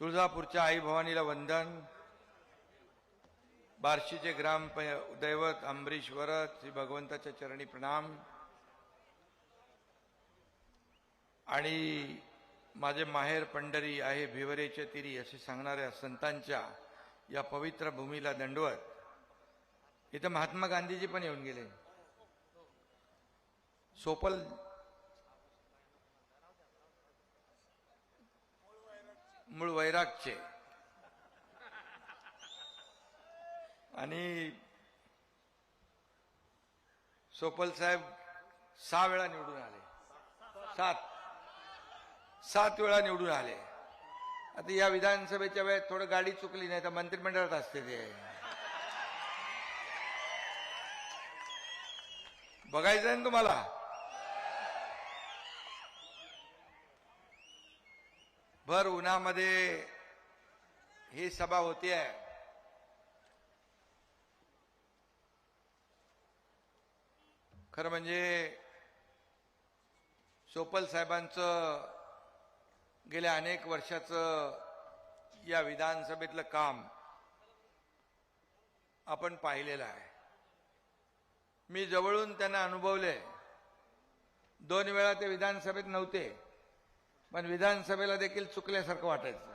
तुळजापूरच्या आई भवानीला वंदन, बार्शीचे ग्राम दैवत अंबरीश्वरत श्री भगवंताच्या चरणी प्रणाम आणि माझे माहेर पंढरी आहे भिवरेच्या तिरी असे सांगणाऱ्या संतांच्या या पवित्र भूमीला दंडवत. इथं महात्मा गांधीजी पण येऊन गेले. सोपल मूळ वैरागचे आणि सोपल साहेब 6 वेळा निवडून आले. 7 वेळा निवडून आले. आता या विधानसभेच्या वेळेत थोडं गाडी चुकली नाही तर मंत्रिमंडळात असते ते. बघायचं आहे ना तुम्हाला. भर उन्हामध्ये ही सभा होती आहे. खरं म्हणजे सोपल साहेबांचं गेल्या अनेक वर्षाचं या विधानसभेतलं काम आपण पाहिलेलं आहे. मी जवळून त्यांना अनुभवले. 2 वेळा ते विधानसभेत नव्हते पण विधानसभेला देखील चुकल्यासारखं वाटायचं.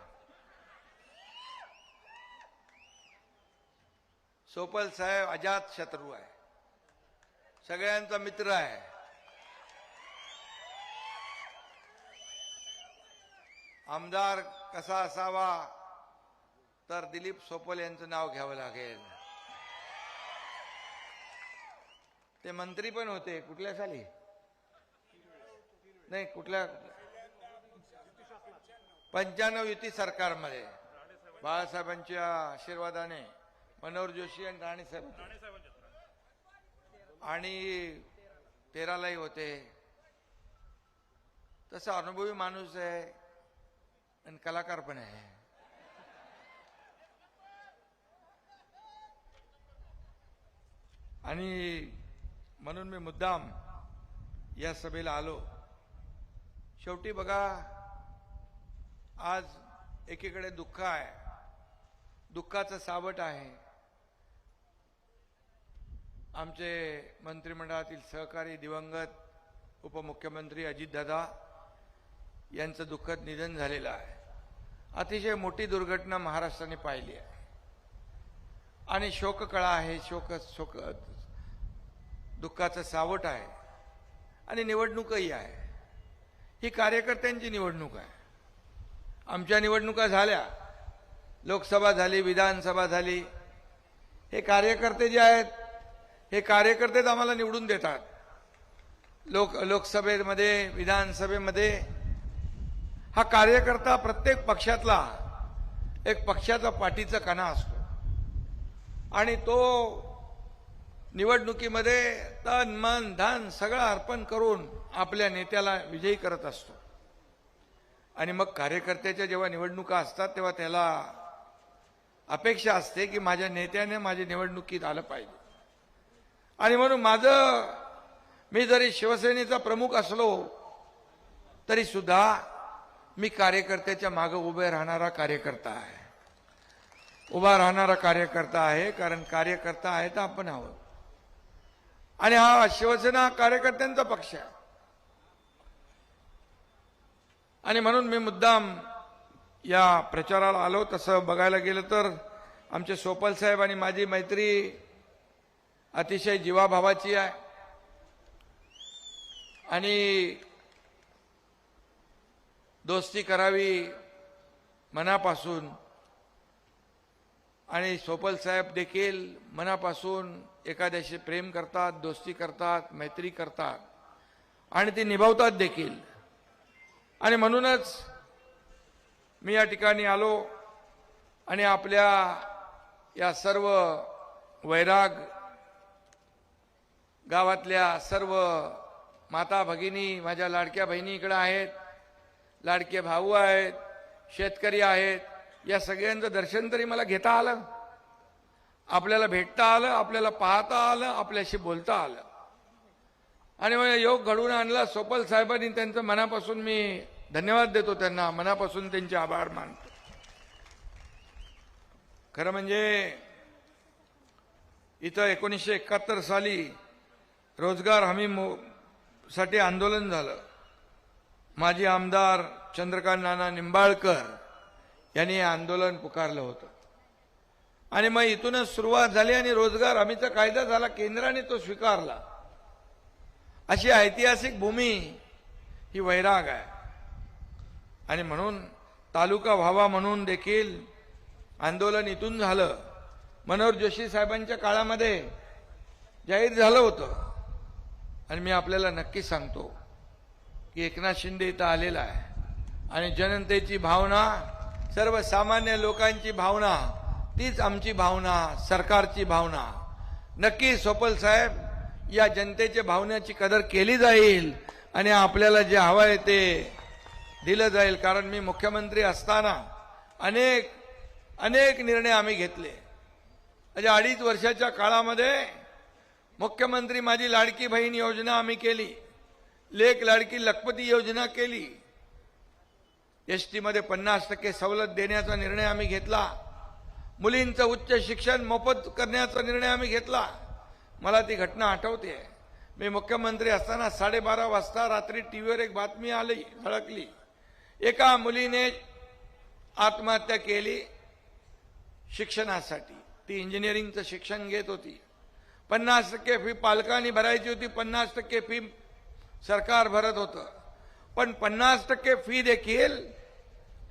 सोपल साहेब अजात शत्रू आहे, सगळ्यांचा मित्र आहे. आमदार कसा असावा तर दिलीप सोपल यांचं नाव घ्यावं लागेल. ते मंत्री पण होते. कुठल्या साली नाही, कुठल्या 95 युती सरकारमध्ये बाळासाहेबांच्या आशीर्वादाने मनोहर जोशी आणि राणेसाहेब आणि 13लाही होते. तसा अनुभवी माणूस आहे आणि कलाकार पण आहे. आणि म्हणून मी मुद्दाम या सभेला आलो. शेवटी बघा, आज एकीकडे दुःख आहे, दुःखाचं सावट आहे. आमचे मंत्रिमंडळातील सहकारी दिवंगत उपमुख्यमंत्री अजितदादा यांचं दुःखद निधन झालेलं आहे. अतिशय मोठी दुर्घटना महाराष्ट्राने पाहिली आहे आणि शोककळा आहे, शोक दुःखाचं सावट आहे आणि निवडणूकही आहे. ही कार्यकर्त्यांची निवडणूक आहे. आमच्या निवडणुका झाल्या, लोकसभा झाली, विधानसभा झाली. हे कार्यकर्ते जे आहेत, हे कार्यकर्तेच आम्हाला निवडून देतात. लोकसभेमध्ये, विधानसभेमध्ये हा कार्यकर्ता प्रत्येक पक्षातला एक पक्षाचा पाठीचा कणा असतो आणि तो निवडणुकीमध्ये तन मन धन सगळं अर्पण करून आपल्या नेत्याला विजयी करत असतो. आणि मग कार्यकर्त्याच्या जेव्हा निवडणुका असतात तेव्हा त्याला अपेक्षा असते की माझ्या नेत्याने माझ्या निवडणुकीत आलं पाहिजे. आणि म्हणून मी जरी शिवसेनेचा प्रमुख असलो तरी सुद्धा मी कार्यकर्त्याच्या मागे उभे राहणारा कार्यकर्ता आहे. कारण कार्यकर्ता आहे तर आपण आहोत. आणि हा शिवसेना कार्यकर्त्यांचा पक्ष आहे. आणि म्हणून मी मुद्दाम या प्रचाराला आलो. तसं बघायला गेलं तर आमचे सोपल साहेब आणि माझी मैत्री अतिशय जीवाभावाची आहे आणि दोस्ती करावी मनापासून. आणि सोपल साहेब देखील मनापासून एखाद्याशी प्रेम करतात, दोस्ती करतात, मैत्री करतात आणि ती निभावतात देखील. आणि म्हणूनच मी या ठिकाणी आलो आणि आपल्या या सर्व वैराग गावातल्या सर्व माता भगिनी, माझ्या लाडक्या बहिणी इकडे आहेत, लाडके भाऊ आहेत, शेतकरी आहेत, या सगळ्यांचं दर्शन तरी मला घेता आलं, आपल्याला भेटता आलं, आपल्याला पाहता आलं, आपल्याशी बोलता आलं. आणि मला योग घडवून आणला सोपल साहेबांनी. त्यांचं मनापासून मी धन्यवाद देतो, त्यांना मनापासून त्यांचे आभार मानतो. खरं म्हणजे इथं 1971 साली रोजगार हमी साठी आंदोलन झालं. माजी आमदार चंद्रकांत नाना निंबाळकर यांनी हे आंदोलन पुकारलं होतं आणि मग इथूनच सुरुवात झाली आणि रोजगार हमीचा कायदा झाला, केंद्राने तो स्वीकारला. अशी ऐतिहासिक भूमी ही वैराग आहे आणि म्हणून तालुका व्हावा म्हणून देखील आंदोलन इथून झालं. मनोहर जोशी साहेबांच्या काळामध्ये जाहीर झालं होतं आणि मी आपल्याला नक्की सांगतो की एकनाथ शिंदे इथं आलेला आहे आणि जनतेची भावना, सर्वसामान्य लोकांची भावना, तीच आमची भावना, सरकारची भावना. नक्की सोपल साहेब या जनतेच्या भावनेची कदर केली जाईल आणि आपल्याला जे हवं आहे ते दिलं जाईल. कारण मी मुख्यमंत्री असताना अनेक निर्णय आम्ही घेतले. म्हणजे 2.5 वर्षाच्या काळामध्ये मुख्यमंत्री माझी लाडकी बहीण योजना आम्ही केली, लेक लाडकी लखपती योजना केली, एसटी मध्ये 50% सवलत देण्याचा निर्णय आम्ही घेतला, मुलींचं उच्च शिक्षण मोफत करण्याचा निर्णय आम्ही घेतला. मला ती घटना आठवते. मी मुख्यमंत्री असताना 12:30 वाजता रात्री टीव्हीवर एक बातमी आली, झळकली. एका मुलीने आत्महत्या केली शिक्षणासाठी. ती इंजिनिअरिंगचं शिक्षण घेत होती. 50% फी पालकांनी भरायची होती, 50% फी सरकार भरत होतं. पण 50% फी देखील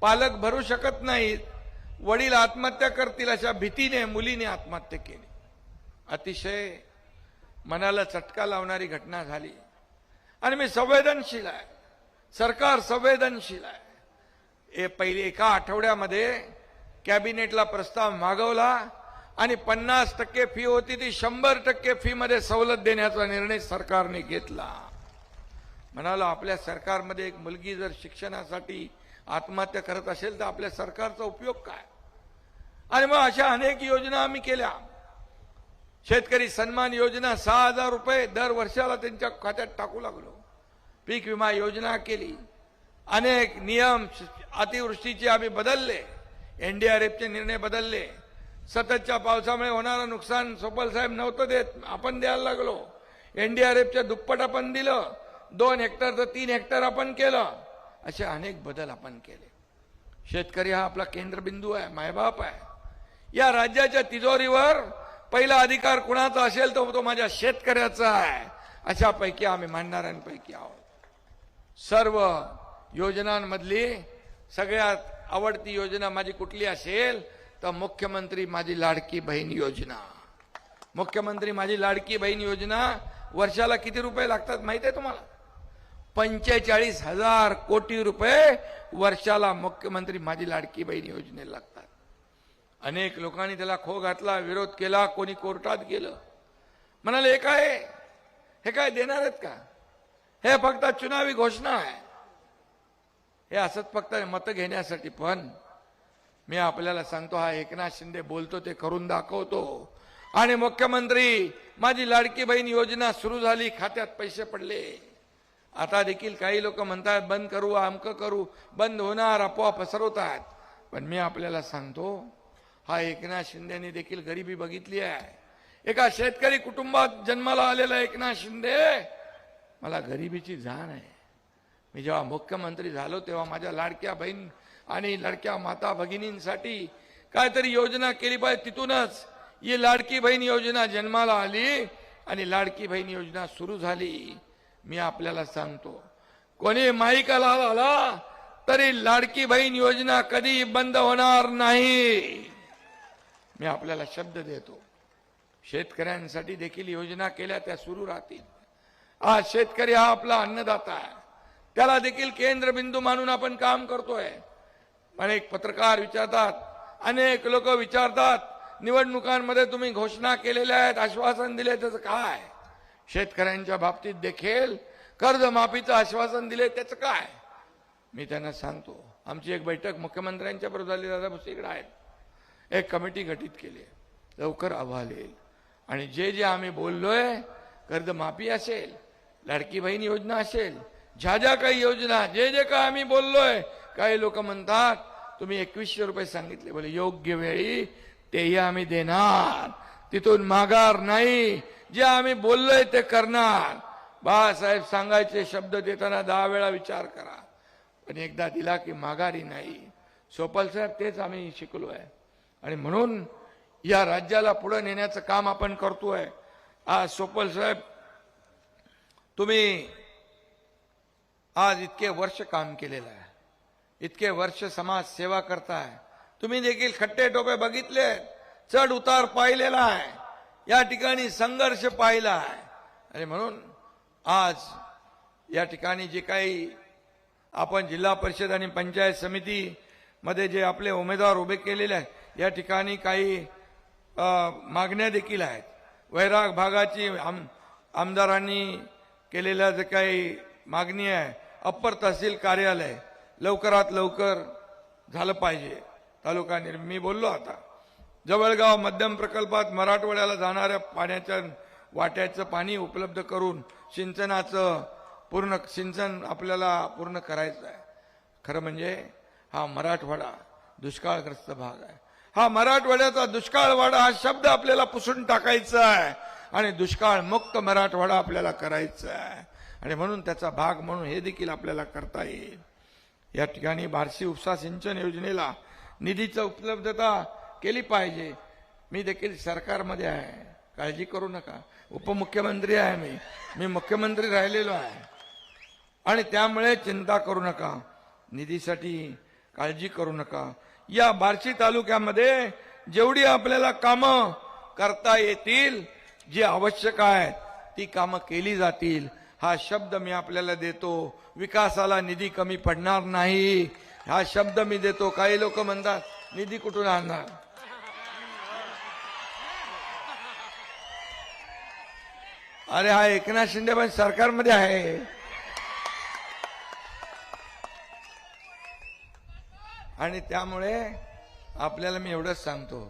पालक भरू शकत नाहीत, वडील आत्महत्या करतील अशा भीतीने मुलीने आत्महत्या केली. अतिशय मनाला चटका लावणारी घटना झाली आणि मी संवेदनशील आहे, सरकार संवेदनशील आहे. पहिली एका आठवड्यामध्ये कॅबिनेटला प्रस्ताव मागवला आणि 50% फी होती ती 100% फी मध्ये सवलत देण्याचा निर्णय सरकारने घेतला. म्हणालो आपल्या सरकारमध्ये एक मुलगी जर शिक्षणासाठी आत्महत्या करत असेल तर आपल्या सरकारचा उपयोग काय. आणि मग अशा अनेक योजना आम्ही केल्या. शेतकरी सन्मान योजना 6,000 रुपये दर वर्षाला त्यांच्या खात्यात टाकू लागलो. पीक विमा योजना केली. अनेक नियम अतिवृष्टीचे आम्ही बदलले, एनडीआरएफचे निर्णय बदलले. सततच्या पावसामुळे होणारं नुकसान सोपल साहेब नव्हतं देत, आपण द्यायला लागलो. एनडीआरएफच्या दुप्पट आपण दिलं, 2 हेक्टर तर 3 हेक्टर आपण केलं. असे अनेक बदल आपण केले. शेतकरी हा आपला केंद्रबिंदू आहे, मायबाप आहे. या राज्याच्या तिजोरीवर पहिला अधिकार कुणाचा असेल तर तो माझ्या शेतकऱ्याचा आहे. अशापैकी आम्ही मानणाऱ्यांपैकी आहोत. सर्व योजनांमधली सगळ्यात आवडती योजना माझी कुठली असेल तर मुख्यमंत्री माझी लाडकी बहीण योजना. मुख्यमंत्री माझी लाडकी बहीण योजना वर्षाला किती रुपये लागतात माहिती आहे तुम्हाला? 45,000 कोटी रुपये वर्षाला मुख्यमंत्री माझी लाडकी बहीण योजनेला लागतात. अनेक लोकांनी त्याला खो घातला, विरोध केला, कोणी कोर्टात गेलं. म्हणाले हे काय देणार आहेत का? हे फक्त चुनावी घोषणा आहे, हे असंच फक्त मतं घेण्यासाठी. पण मी आपल्याला सांगतो, हा एकनाथ शिंदे बोलतो ते करून दाखवतो. आणि मुख्यमंत्री माझी लाडकी बहीण योजना सुरू झाली, खात्यात पैसे पडले. आता देखील काही लोक म्हणतात बंद करू, अमकं करू, बंद होणार, अफवा पसरवतात. पण मी आपल्याला सांगतो, हा एकनाथ शिंदेने देखील गरिबी बघितली आहे. एका शेतकरी कुटुंबात जन्माला आलेला एकनाथ शिंदे, मला गरिबीची जाण आहे. मी जेव्हा मुख्यमंत्री झालो तेव्हा माझ्या लाडक्या बहीण आणि लाडक्या माता भगिनींसाठी काहीतरी योजना केली पाहिजे. तिथूनच ही लाडकी बहीण योजना जन्माला आली आणि लाडकी बहीण योजना सुरू झाली. मी आपल्याला सांगतो, कोणी माईकाला आला तरी लाडकी बहीण योजना कधी बंद होणार नाही. मी आपल्याला शब्द देतो. शेतकऱ्यांसाठी देखील योजना केल्या त्या सुरू राहतील. आज शेतकरी हा आपला अन्नदाता आहे, त्याला देखील केंद्रबिंदू मानून आपण काम करतोय. अनेक पत्रकार विचारतात, अनेक लोक विचारतात, निवडणुकांमध्ये तुम्ही घोषणा केलेल्या आहेत, आश्वासन दिले, त्याचं काय? शेतकऱ्यांच्या बाबतीत देखील कर्जमाफीचं आश्वासन दिले, त्याचं काय? मी त्यांना सांगतो, आमची एक बैठक मुख्यमंत्र्यांच्या बरोबर झाली, दादा भुसेकडे आहेत. एक कमिटी गठीत केली, लवकर अहवाल येईल आणि जे जे आम्ही बोललोय, कर्जमाफी असेल, लाडकी बहीण योजना असेल, ज्या काही योजना, जे जे काय आम्ही बोललोय. काही लोक म्हणतात तुम्ही 2100 रुपये सांगितले, बोले योग्य वेळी तेही आम्ही देणार, तिथून माघार नाही. जे आम्ही बोललोय ते करणार. बाळासाहेब सांगायचे शब्द देताना 10 वेळा विचार करा, पण एकदा दिला की माघारी नाही. सोपल साहेब तेच आम्ही शिकलोय आणि म्हणून या राज्याला पुढे नेण्याचं काम आपण करतोय. आज सोपल साहेब तुम्ही आज इतके वर्ष काम केलेलं आहे, इतके वर्ष समाज सेवा करताय. तुम्ही देखील खट्टे टोपे बघितले, चढ उतार पाहिलेला आहे, या ठिकाणी संघर्ष पाहिला आहे आणि म्हणून आज या ठिकाणी जे काही आपण जिल्हा परिषद आणि पंचायत समिती मध्ये जे आपले उमेदवार उभे केलेले आहेत, या ठिकाणी काही मागण्या देखील आहेत. वैराग भागाची आमदारांनी केलेल्या जे काही मागणी आहे, अप्पर तहसील कार्यालय लवकरात लवकर झालं पाहिजे. तालुका मी बोललो आता जवळगाव मध्यम प्रकल्पात मराठवाड्याला जाणाऱ्या पाण्याच्या वाट्याचं पाणी उपलब्ध करून सिंचनाचं पूर्ण सिंचन आपल्याला पूर्ण करायचं आहे. खरं म्हणजे हा मराठवाडा दुष्काळग्रस्त भाग आहे. हा मराठवाड्याचा दुष्काळवाडा हा शब्द आपल्याला पुसून टाकायचा आहे आणि दुष्काळ मुक्त मराठवाडा आपल्याला करायचा आहे आणि म्हणून त्याचा भाग म्हणून हे देखील आपल्याला करता येईल. या ठिकाणी बार्शी उपसा सिंचन योजनेला निधीची उपलब्धता केली पाहिजे. मी देखील सरकारमध्ये आहे, काळजी करू नका. उपमुख्यमंत्री आहे मी मुख्यमंत्री राहिलेलो आहे आणि त्यामुळे चिंता करू नका, निधीसाठी काळजी करू नका. या बार्शी तालुक्यामध्ये जेवढी आपल्याला कामं करता येतील, जी आवश्यक आहेत ती कामं केली जातील. हा शब्द मी आपल्याला देतो. विकासाला निधी कमी पडणार नाही, हा शब्द मी देतो. काही लोक म्हणतात निधी कुठून आणणार. अरे हा एकनाथ शिंदे पण सरकारमध्ये आहे आणि त्यामुळे आपल्याला मी एवढंच सांगतो,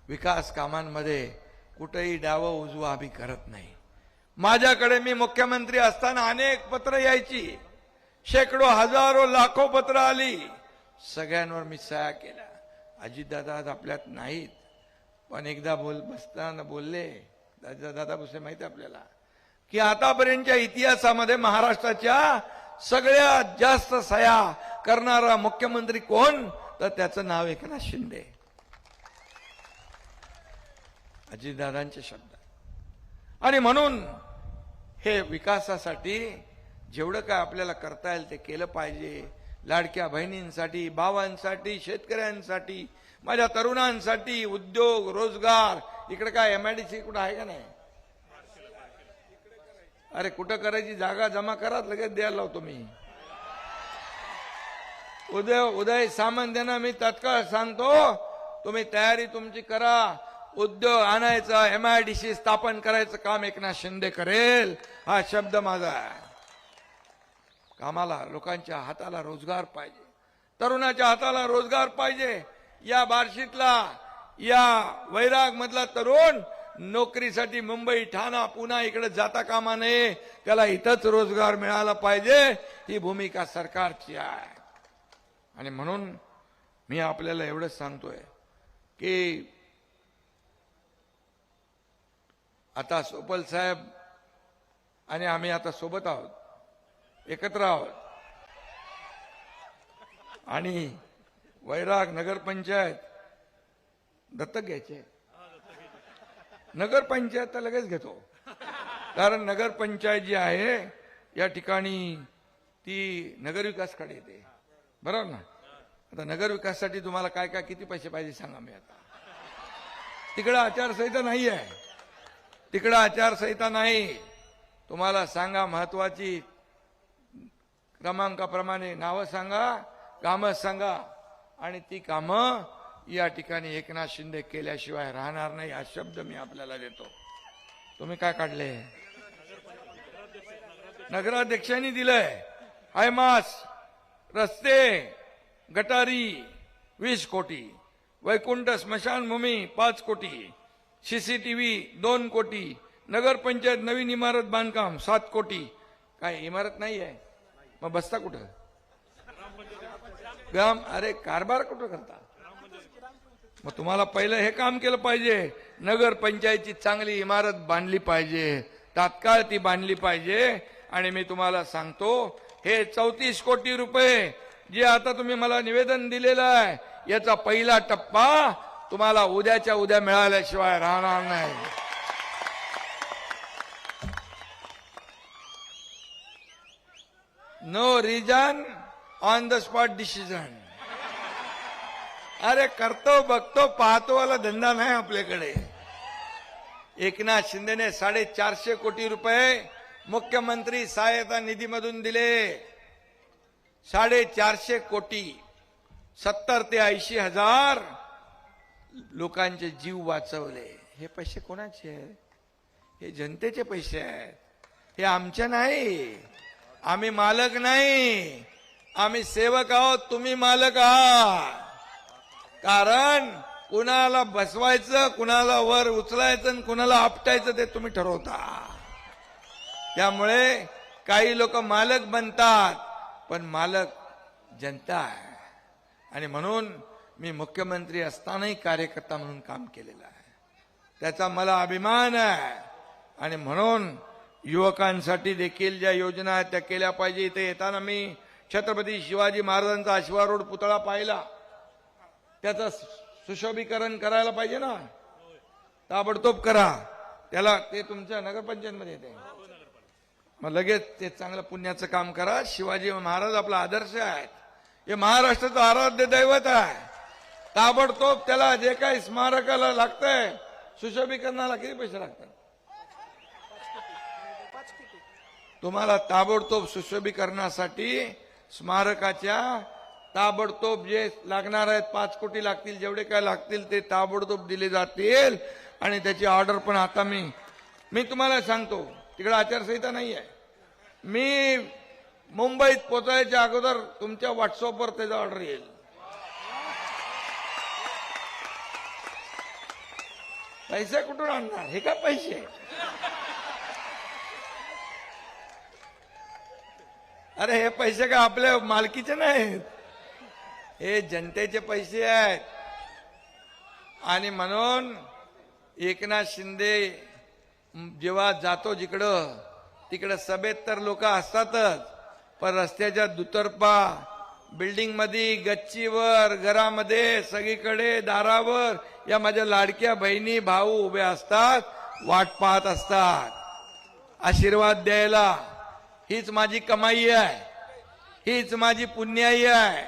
विकास कामांमध्ये कुठेही डावं उजवं आम्ही करत नाही. माझ्याकडे मी मुख्यमंत्री असताना अनेक पत्र यायची, शेकडो हजारो लाखो पत्र आली, सगळ्यांवर मी सह्या केल्या. अजितदादा आज आपल्यात नाहीत, पण एकदा बसताना बोलले, दादा भुसे माहिती आपल्याला, की आतापर्यंतच्या इतिहासामध्ये महाराष्ट्राच्या सगळ्यात जास्त सह्या करणारा मुख्यमंत्री कोण, तर त्याचं नाव एकनाथ शिंदे. अजितदादांचे शब्द. आणि म्हणून हे विकासासाठी जेवढं काय आपल्याला करता येईल ते केलं पाहिजे. लाडक्या बहिणींसाठी, भावांसाठी, शेतकऱ्यांसाठी, माझ्या तरुणांसाठी, उद्योग रोजगार. इकडे काय MIDC कुठं आहे का नाही? अरे कुठं करायची जागा जमा करा, लगेच द्यायला लावतो मी. उदय सामंत यांना मी तत्काळ सांगतो, तुम्ही तयारी तुमची करा. उद्योग आणायचा, MIDC स्थापन करायचं काम एकनाथ शिंदे करेल, हा शब्द माझा आहे. कामाला, लोकांच्या हाताला रोजगार पाहिजे, तरुणाच्या हाताला रोजगार पाहिजे. या बार्शीतला, या वैराग मधला तरुण नोकरीसाठी मुंबई, ठाणा, पुणे इकडे जाता कामा नये, त्याला इथंच रोजगार मिळाला पाहिजे. ही भूमिका सरकारची आहे आणि म्हणून मी आपल्याला एवढंच सांगतोय की आता सोपल साहेब आणि आम्ही आता सोबत आहोत, एकत्र आहोत आणि वैराग नगरपंचायत दत्तक घ्यायचे. नगरपंचायत तर लगेच घेतो, कारण नगरपंचायत जी आहे या ठिकाणी ती नगरविकासकडे येते, बरोबर ना. आता नगरविकासासाठी तुम्हाला काय काय किती पैसे पाहिजे सांगा. मी आता तिकडे आचारसंहिता नाही आहे, तिकडे आचारसंहिता नाही. तुम्हाला सांगा, महत्वाची क्रमांकाप्रमाणे नावं सांगा, कामं सांगा आणि ती कामं या ठिकाणी एकनाथ शिंदे केल्याशिवाय राहणार नाही, हा शब्द मी आपल्याला देतो. तुम्ही काय काढले? नगराध्यक्षांनी दिलंय. हायमास, रस्ते, गटारी 20 कोटी, वैकुंठ स्मशानभूमी 5 कोटी, CCTV 2 कोटी, नगरपंचायत नवीन इमारत बांधकाम 7 कोटी. काय इमारत नाही आहे, मग बसता कुठं? अरे कारभार कुठं करता? मग तुम्हाला पहिलं हे काम केलं पाहिजे, नगर पंचायतची चांगली इमारत बांधली पाहिजे, तात्काळ ती बांधली पाहिजे. आणि मी तुम्हाला सांगतो, हे 34 कोटी रुपये जे आता तुम्ही मला निवेदन दिलेलं आहे, याचा पहिला टप्पा तुम्हाला उद्याच्या उद्या मिळाल्याशिवाय राहणार नाही. No reason on the spot decision. अरे करतो बघतो पाहतो वाला धंदा नाही आपल्याकडे. एकनाथ शिंदेने 450 कोटी रुपये मुख्यमंत्री सहायता निधीमधून दिले. 450 कोटी, 70 ते 80 हजार लोकांचे जीव वाचवले. हे पैसे कोणाचे आहेत? हे जनतेचे पैसे आहेत, हे आमचे नाही. आम्ही मालक नाही, आम्ही सेवक आहोत, तुम्ही मालक आहात. कारण कुणाला बसवायचं, कुणाला वर उचलायचं आणि कुणाला आपटायचं ते तुम्ही ठरवता. त्यामुळे काही लोक मालक बनतात, पण मालक जनता आहे. आणि म्हणून मी मुख्यमंत्री असतानाही कार्यकर्ता म्हणून काम केलेलं आहे, त्याचा मला अभिमान आहे. आणि म्हणून युवकांसाठी देखील ज्या योजना आहेत त्या केल्या पाहिजे. इथे येताना मी छत्रपती शिवाजी महाराजांचा आशिवा रोड पुतळा पाहिला, त्याचं सुशोभीकरण करायला पाहिजे ना, ताबडतोब करा. त्याला ते तुमच्या नगरपंचायतमध्ये येते, मग लगेच ते चांगलं पुण्याचं काम करा. शिवाजी महाराज आपला आदर्श आहेत, हे महाराष्ट्राचं आराध्य दैवत आहे. ताबडतोब त्याला जे काही स्मारकाला लागतंय सुशोभीकरणाला किती पैसे लागतात? तुम्हाला ताबडतोब सुशोभीकरणासाठी स्मारकाच्या ताबडतोब जे लागणार आहेत 5 कोटी लागतील, जेवढे काय लागतील ते ताबडतोब दिले जातील. आणि त्याची ऑर्डर पण आता मी तुम्हाला सांगतो, तिकडे आचारसंहिता नाही आहे. मी मुंबईत पोहोचायच्या अगोदर तुमच्या व्हॉट्सअपवर त्याचा ऑर्डर येईल. पैसे कुठून आणणार? हे काय पैसे? अरे हे पैसे काय आपल्या मालकीचे नाहीत, हे जनतेचे पैसे आहेत. आणि म्हणून एकनाथ शिंदे जेव्हा जातो जिकडं तिकडं सभेत तर लोक असतातच, पण रस्त्याच्या दुतर्फा, बिल्डिंग मध्ये, गच्चीवर, घरामध्ये, सगळीकडे दारावर या माझ्या लाडक्या बहिणी भाऊ उभे असतात, वाट पाहत असतात आशीर्वाद द्यायला. हीच माझी कमाई आहे, हीच माझी पुण्याई आहे.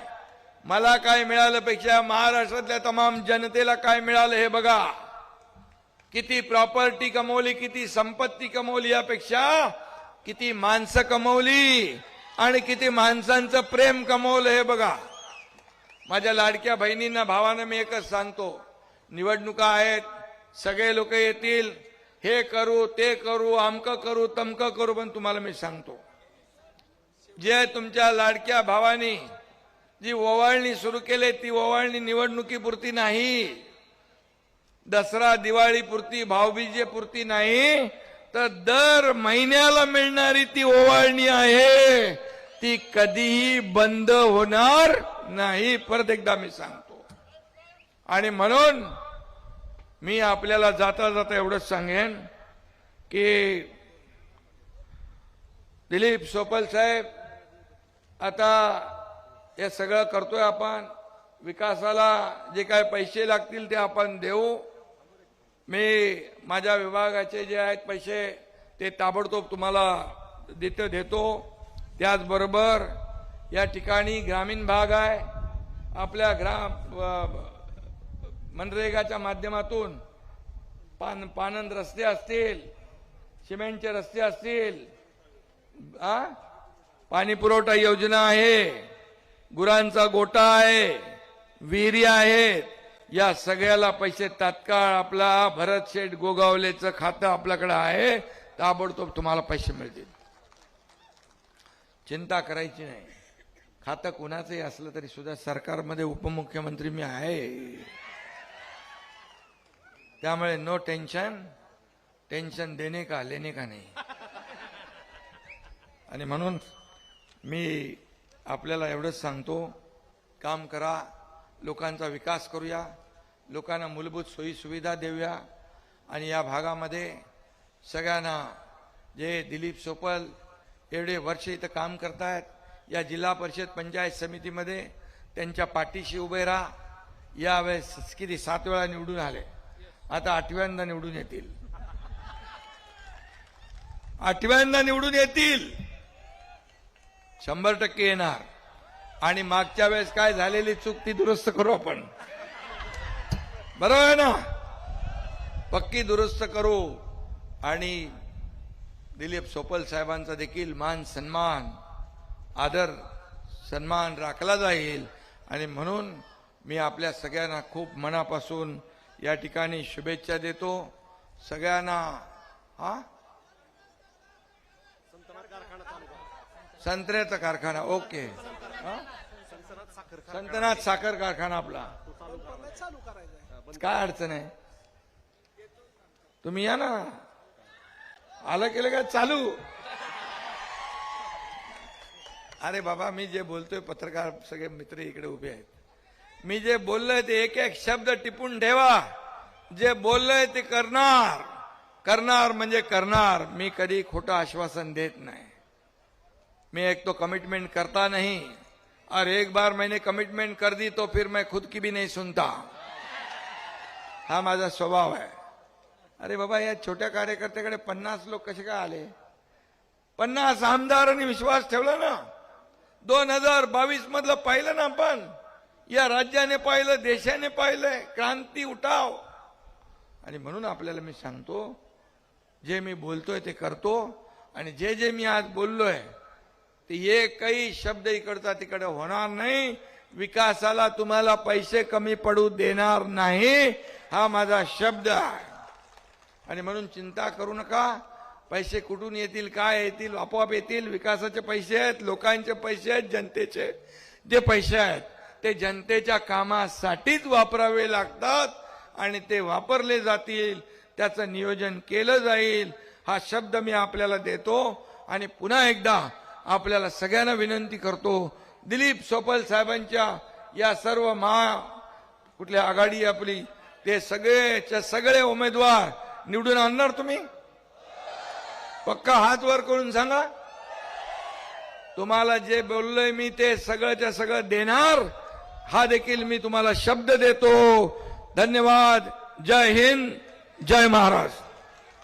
मला काय मिळालं पेक्षा महाराष्ट्रातल्या तमाम जनतेला काय मिळालं हे बघा. किती प्रॉपर्टी कमवली, किती संपत्ती कमवली, यापेक्षा किती माणसं कमवली आणि किती माणसांचं प्रेम कमवलं हे बघा. माझ्या लाडक्या बहिणींना, भावांना मी एकच सांगतो, निवडणुका आहेत, सगळे लोक येतील, हे करू ते करू, अमकं करू तमकं करू, पण तुम्हाला मी सांगतो, जे तुमच्या लाडक्या भावानी जी ओवाळणी सुरू केली ती ओवाळणी निवडणुकीपुरती नाही, दसरा दिवाळीपुरती, भाऊबीजेपुरती नाही, तर दर महिन्याला मिळणारी ती ओवाळणी आहे, ती कधीही बंद होणार नाही. परत एकदा मी सांगतो. आणि म्हणून मी आपल्याला जाता जाता एवढंच सांगेन की दिलीप सोपल साहेब, आता हे सगळं करतोय आपण, विकासाला जे काय पैसे लागतील ते आपण देऊ. मी माझ्या विभागाचे जे आहेत पैसे ते ताबडतोब तुम्हाला देतो. त्याचबरोबर या ठिकाणी ग्रामीण भाग आहे, आपल्या मनरेगाच्या माध्यमातून पानंद रस्ते असतील, सिमेंटचे रस्ते असतील, पाणी पुरवठा योजना आहे, गुरांचा गोठा आहे, विहिरी आहेत, या सगळ्याला पैसे तात्काळ आपला भरत शेठ गोगावलेचं खातं आपल्याकडे आहे, ताबडतोब तुम्हाला पैसे मिळतील. चिंता करायची नाही. खातं कुणाचंही असलं तरी सुद्धा सरकारमध्ये उपमुख्यमंत्री मी आहे, त्यामुळे नो टेन्शन, टेन्शन देणे का लेणे का नाही. आणि म्हणून मी आपल्याला एवढंच सांगतो, काम करा, लोकांचा विकास करूया. लोकांना मूलभूत सोयी सुविधा देऊया आणि या भागामध्ये सगळ्यांना जे दिलीप सोपल एवढे वर्ष इथं काम करतायत या जिल्हा परिषद पंचायत समितीमध्ये त्यांच्या पाठीशी उभे राहा. यावेळेस किती 7 वेळा निवडून आले, आता 8व्यांदा निवडून येतील. 8व्यांदा निवडून येतील, 100% येणार. आणि मागच्या वेळेस काय झालेली चूक ती दुरुस्त करू आपण, बरोबर आहे ना? पक्की दुरुस्त करू. आणि दिलीप सोपल साहेबांचा देखील मान सन्मान आदर सन्मान राखला जाईल. आणि म्हणून मी आपल्या सगळ्यांना खूप मनापासून या ठिकाणी शुभेच्छा देतो सगळ्यांना. संत्र्याचा कारखाना, ओके. संतनाथ साखर कारखाना आपला काय अडचण आहे? तुम्ही या ना, आलं केलं का चालू? अरे बाबा, मी जे बोलतोय, पत्रकार सगळे मित्र इकडे उभे आहेत, मी जे बोललोय ते एक एक शब्द टिपून ठेवा. जे बोललोय ते करणार, करणार म्हणजे करणार. मी कधी खोटं आश्वासन देत नाही. मैं एक तो कमिटमेंट करता नहीं, और एक बार मैंने कमिटमेंट कर दी तो फिर मैं खुद की भी नहीं सुनता. हा माझा स्वभाव आहे. अरे बाबा, या छोट्या कार्यकर्त्याकडे 50 लोक कसे काय आले? 50 आमदारांनी विश्वास ठेवला ना. 2022 मधलं पाहिलं ना आपण, या राज्याने पाहिलं, देशाने पाहिलंय, क्रांती उठाव. आणि म्हणून आपल्याला मी सांगतो, जे मी बोलतोय ते करतो. आणि जे जे मी आज बोललोय ते एकही शब्द इकडचा तिकडे होणार नाही. विकासाला तुम्हाला पैसे कमी पडू देणार नाही, हा माझा शब्द आहे. आणि म्हणून चिंता करू नका. पैसे कुठून येतील, काय येतील, आपोआप येतील. विकासाचे पैसे आहेत, लोकांचे पैसे आहेत, जनतेचे जे पैसे आहेत ते जनतेच्या कामासाठीच वापरावे लागतात. आणि ते वापरले जातील, त्याचं नियोजन केलं जाईल, हा शब्द मी आपल्याला देतो. आणि पुन्हा एकदा आपल्याला सगळ्यांना विनंती करतो, दिलीप सोपल साहेबांच्या या सर्व कुठल्या आघाडी आपली, ते सगळे उमेदवार निवडून आणणार तुम्ही? पक्का हात वर करून सांगा. तुम्हाला जे बोललोय मी ते सगळंच्या सगळं देणार, हा देखील मी तुम्हाला शब्द देतो. धन्यवाद. जय हिंद, जय महाराष्ट्र.